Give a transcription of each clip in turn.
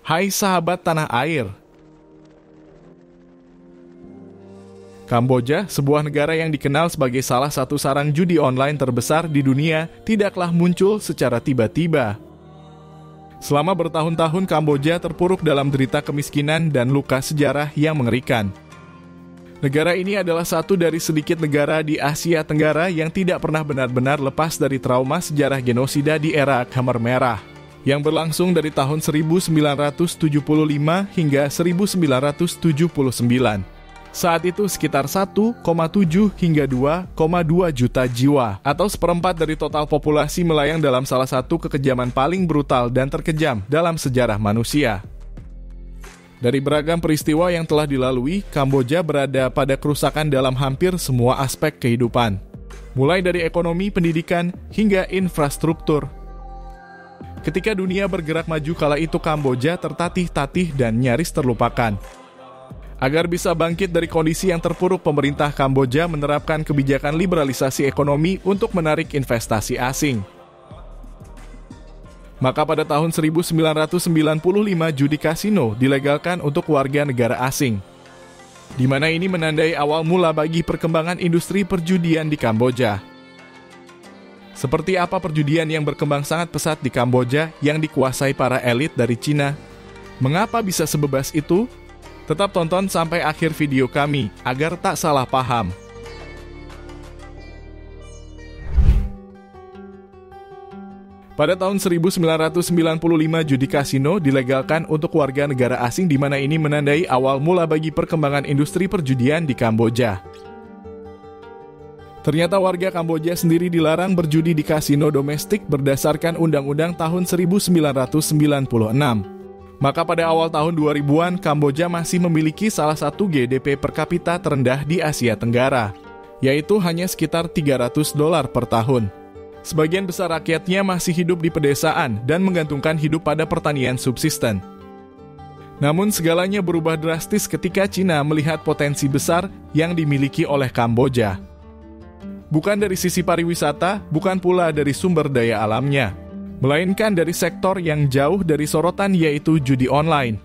Hai sahabat tanah air. Kamboja, sebuah negara yang dikenal sebagai salah satu sarang judi online terbesar di dunia, tidaklah muncul secara tiba-tiba. Selama bertahun-tahun Kamboja terpuruk dalam derita kemiskinan dan luka sejarah yang mengerikan. Negara ini adalah satu dari sedikit negara di Asia Tenggara yang tidak pernah benar-benar lepas dari trauma sejarah genosida di era Khmer Merah, yang berlangsung dari tahun 1975 hingga 1979. Saat itu sekitar 1,7 hingga 2,2 juta jiwa, atau seperempat dari total populasi melayang dalam salah satu kekejaman paling brutal dan terkejam dalam sejarah manusia. Dari beragam peristiwa yang telah dilalui, Kamboja berada pada kerusakan dalam hampir semua aspek kehidupan, mulai dari ekonomi, pendidikan, hingga infrastruktur. Ketika dunia bergerak maju kala itu, Kamboja tertatih-tatih dan nyaris terlupakan. Agar bisa bangkit dari kondisi yang terpuruk, pemerintah Kamboja menerapkan kebijakan liberalisasi ekonomi untuk menarik investasi asing. Maka pada tahun 1995 judi kasino dilegalkan untuk warga negara asing, di mana ini menandai awal mula bagi perkembangan industri perjudian di Kamboja. Seperti apa perjudian yang berkembang sangat pesat di Kamboja yang dikuasai para elit dari Cina? Mengapa bisa sebebas itu? Tetap tonton sampai akhir video kami, agar tak salah paham. Pada tahun 1995 judi kasino dilegalkan untuk warga negara asing, di mana ini menandai awal mula bagi perkembangan industri perjudian di Kamboja. Ternyata warga Kamboja sendiri dilarang berjudi di kasino domestik berdasarkan Undang-Undang tahun 1996. Maka pada awal tahun 2000-an, Kamboja masih memiliki salah satu GDP per kapita terendah di Asia Tenggara, yaitu hanya sekitar $300 per tahun. Sebagian besar rakyatnya masih hidup di pedesaan dan menggantungkan hidup pada pertanian subsisten. Namun segalanya berubah drastis ketika Cina melihat potensi besar yang dimiliki oleh Kamboja. Bukan dari sisi pariwisata, bukan pula dari sumber daya alamnya, melainkan dari sektor yang jauh dari sorotan, yaitu judi online.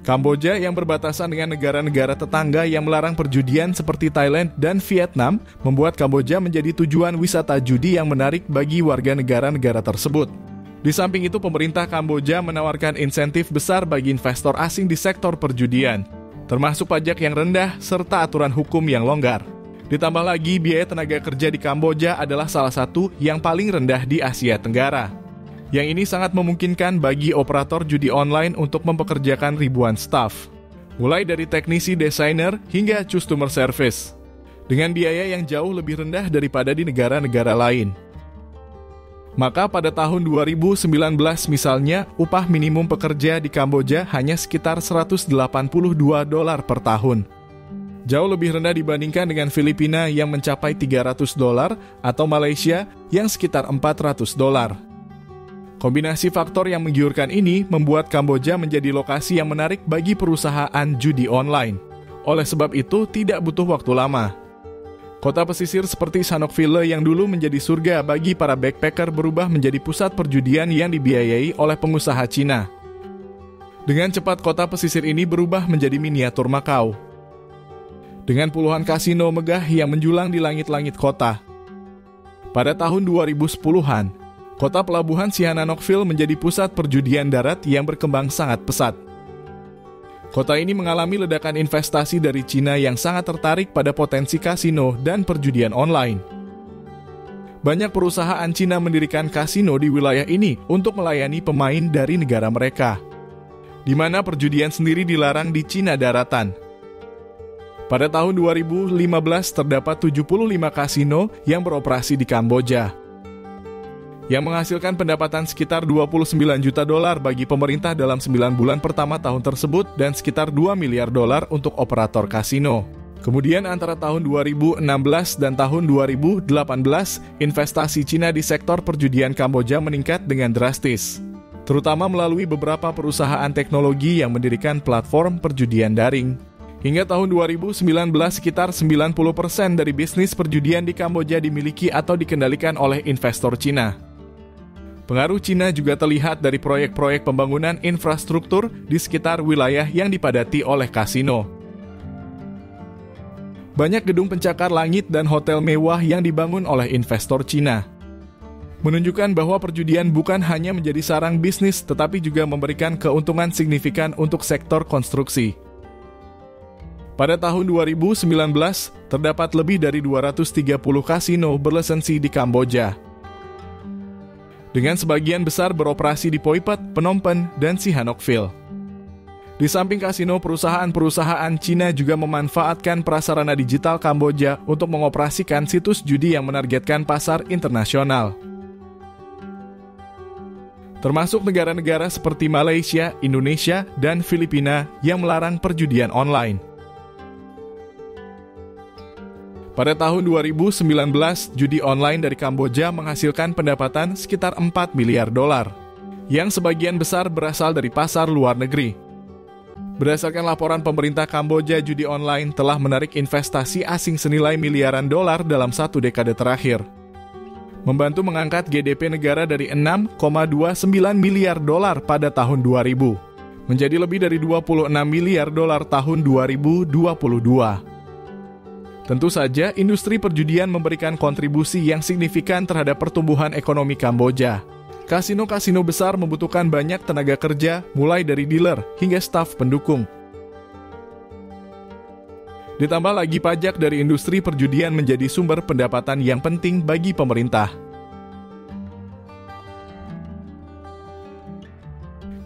Kamboja yang berbatasan dengan negara-negara tetangga yang melarang perjudian seperti Thailand dan Vietnam, membuat Kamboja menjadi tujuan wisata judi yang menarik bagi warga negara-negara tersebut. Di samping itu, pemerintah Kamboja menawarkan insentif besar bagi investor asing di sektor perjudian, termasuk pajak yang rendah serta aturan hukum yang longgar. Ditambah lagi, biaya tenaga kerja di Kamboja adalah salah satu yang paling rendah di Asia Tenggara. Yang ini sangat memungkinkan bagi operator judi online untuk mempekerjakan ribuan staf, mulai dari teknisi, desainer, hingga customer service, dengan biaya yang jauh lebih rendah daripada di negara-negara lain. Maka pada tahun 2019 misalnya, upah minimum pekerja di Kamboja hanya sekitar $182 per tahun. Jauh lebih rendah dibandingkan dengan Filipina yang mencapai $300 atau Malaysia yang sekitar $400. Kombinasi faktor yang menggiurkan ini membuat Kamboja menjadi lokasi yang menarik bagi perusahaan judi online. Oleh sebab itu, tidak butuh waktu lama, kota pesisir seperti Sanokville yang dulu menjadi surga bagi para backpacker berubah menjadi pusat perjudian yang dibiayai oleh pengusaha Cina. Dengan cepat, kota pesisir ini berubah menjadi miniatur Makau, dengan puluhan kasino megah yang menjulang di langit-langit kota. Pada tahun 2010-an, kota pelabuhan Sihanoukville menjadi pusat perjudian darat yang berkembang sangat pesat. Kota ini mengalami ledakan investasi dari Cina yang sangat tertarik pada potensi kasino dan perjudian online. Banyak perusahaan Cina mendirikan kasino di wilayah ini untuk melayani pemain dari negara mereka, di mana perjudian sendiri dilarang di Cina daratan. Pada tahun 2015 terdapat 75 kasino yang beroperasi di Kamboja, yang menghasilkan pendapatan sekitar $29 juta bagi pemerintah dalam 9 bulan pertama tahun tersebut dan sekitar $2 miliar untuk operator kasino. Kemudian antara tahun 2016 dan tahun 2018, investasi Cina di sektor perjudian Kamboja meningkat dengan drastis, terutama melalui beberapa perusahaan teknologi yang mendirikan platform perjudian daring. Hingga tahun 2019, sekitar 90% dari bisnis perjudian di Kamboja dimiliki atau dikendalikan oleh investor Cina. Pengaruh Cina juga terlihat dari proyek-proyek pembangunan infrastruktur di sekitar wilayah yang dipadati oleh kasino. Banyak gedung pencakar langit dan hotel mewah yang dibangun oleh investor Cina, menunjukkan bahwa perjudian bukan hanya menjadi sarang bisnis tetapi juga memberikan keuntungan signifikan untuk sektor konstruksi. Pada tahun 2019, terdapat lebih dari 230 kasino berlisensi di Kamboja, dengan sebagian besar beroperasi di Poi Phet, Phnom Penh, dan Sihanoukville. Di samping kasino, perusahaan-perusahaan Cina juga memanfaatkan prasarana digital Kamboja untuk mengoperasikan situs judi yang menargetkan pasar internasional, termasuk negara-negara seperti Malaysia, Indonesia, dan Filipina yang melarang perjudian online. Pada tahun 2019, judi online dari Kamboja menghasilkan pendapatan sekitar 4 miliar dolar, yang sebagian besar berasal dari pasar luar negeri. Berdasarkan laporan pemerintah Kamboja, judi online telah menarik investasi asing senilai miliaran dolar dalam 1 dekade terakhir, membantu mengangkat GDP negara dari 6,29 miliar dolar pada tahun 2000, menjadi lebih dari 26 miliar dolar tahun 2022. Tentu saja, industri perjudian memberikan kontribusi yang signifikan terhadap pertumbuhan ekonomi Kamboja. Kasino-kasino besar membutuhkan banyak tenaga kerja, mulai dari dealer hingga staf pendukung. Ditambah lagi pajak dari industri perjudian menjadi sumber pendapatan yang penting bagi pemerintah.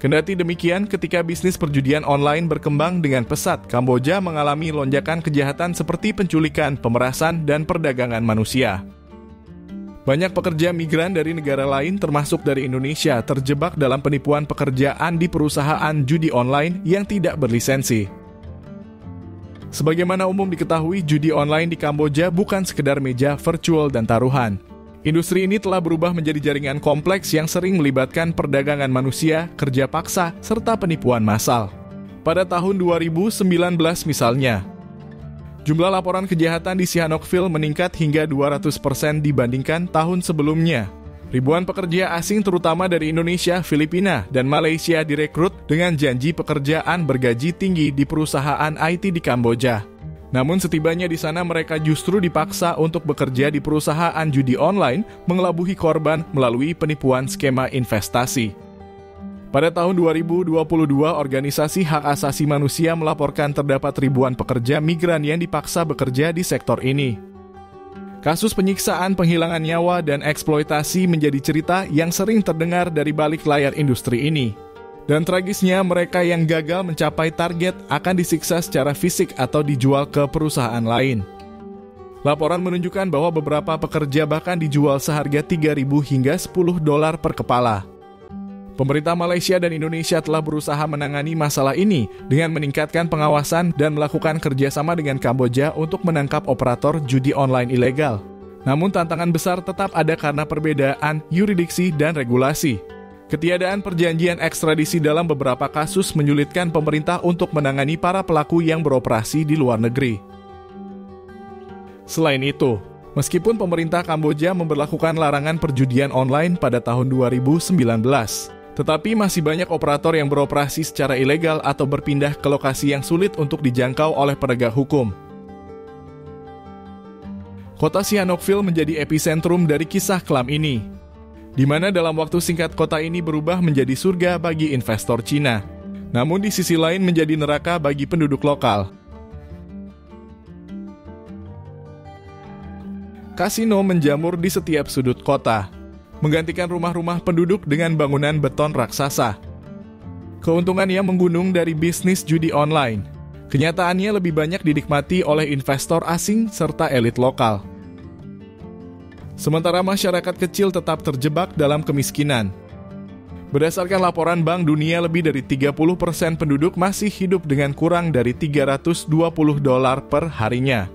Kendati demikian, ketika bisnis perjudian online berkembang dengan pesat, Kamboja mengalami lonjakan kejahatan seperti penculikan, pemerasan, dan perdagangan manusia. Banyak pekerja migran dari negara lain, termasuk dari Indonesia, terjebak dalam penipuan pekerjaan di perusahaan judi online yang tidak berlisensi. Sebagaimana umum diketahui, judi online di Kamboja bukan sekedar meja virtual dan taruhan. Industri ini telah berubah menjadi jaringan kompleks yang sering melibatkan perdagangan manusia, kerja paksa, serta penipuan massal. Pada tahun 2019 misalnya, jumlah laporan kejahatan di Sihanoukville meningkat hingga 200% dibandingkan tahun sebelumnya. Ribuan pekerja asing terutama dari Indonesia, Filipina, dan Malaysia direkrut dengan janji pekerjaan bergaji tinggi di perusahaan IT di Kamboja. Namun setibanya di sana mereka justru dipaksa untuk bekerja di perusahaan judi online, mengelabuhi korban melalui penipuan skema investasi. Pada tahun 2022, organisasi hak asasi manusia melaporkan terdapat ribuan pekerja migran yang dipaksa bekerja di sektor ini. Kasus penyiksaan, penghilangan nyawa, dan eksploitasi menjadi cerita yang sering terdengar dari balik layar industri ini. Dan tragisnya, mereka yang gagal mencapai target akan disiksa secara fisik atau dijual ke perusahaan lain. Laporan menunjukkan bahwa beberapa pekerja bahkan dijual seharga $3.000 hingga $10 per kepala. Pemerintah Malaysia dan Indonesia telah berusaha menangani masalah ini dengan meningkatkan pengawasan dan melakukan kerjasama dengan Kamboja untuk menangkap operator judi online ilegal. Namun tantangan besar tetap ada karena perbedaan yurisdiksi dan regulasi. Ketiadaan perjanjian ekstradisi dalam beberapa kasus menyulitkan pemerintah untuk menangani para pelaku yang beroperasi di luar negeri. Selain itu, meskipun pemerintah Kamboja memberlakukan larangan perjudian online pada tahun 2019, tetapi masih banyak operator yang beroperasi secara ilegal atau berpindah ke lokasi yang sulit untuk dijangkau oleh penegak hukum. Kota Sihanoukville menjadi epicentrum dari kisah kelam ini, di mana dalam waktu singkat kota ini berubah menjadi surga bagi investor Cina, namun di sisi lain menjadi neraka bagi penduduk lokal. Kasino menjamur di setiap sudut kota, menggantikan rumah-rumah penduduk dengan bangunan beton raksasa. Keuntungan yang menggunung dari bisnis judi online, kenyataannya lebih banyak dinikmati oleh investor asing serta elit lokal. Sementara masyarakat kecil tetap terjebak dalam kemiskinan. Berdasarkan laporan Bank Dunia, lebih dari 30% penduduk masih hidup dengan kurang dari $320 per harinya.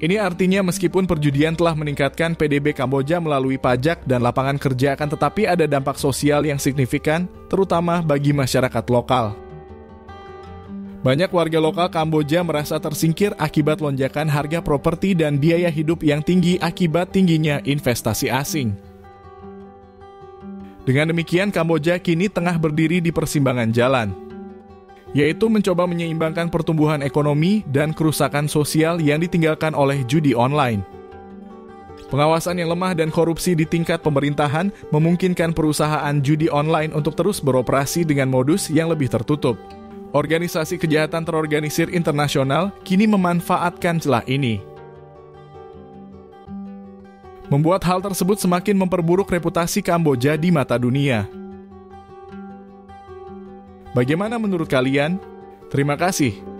Ini artinya meskipun perjudian telah meningkatkan PDB Kamboja melalui pajak dan lapangan kerja, akan tetapi ada dampak sosial yang signifikan, terutama bagi masyarakat lokal. Banyak warga lokal Kamboja merasa tersingkir akibat lonjakan harga properti dan biaya hidup yang tinggi akibat tingginya investasi asing. Dengan demikian, Kamboja kini tengah berdiri di persimpangan jalan, yaitu mencoba menyeimbangkan pertumbuhan ekonomi dan kerusakan sosial yang ditinggalkan oleh judi online. Pengawasan yang lemah dan korupsi di tingkat pemerintahan memungkinkan perusahaan judi online untuk terus beroperasi dengan modus yang lebih tertutup. Organisasi kejahatan terorganisir internasional kini memanfaatkan celah ini. Membuat hal tersebut semakin memperburuk reputasi Kamboja di mata dunia. Bagaimana menurut kalian? Terima kasih.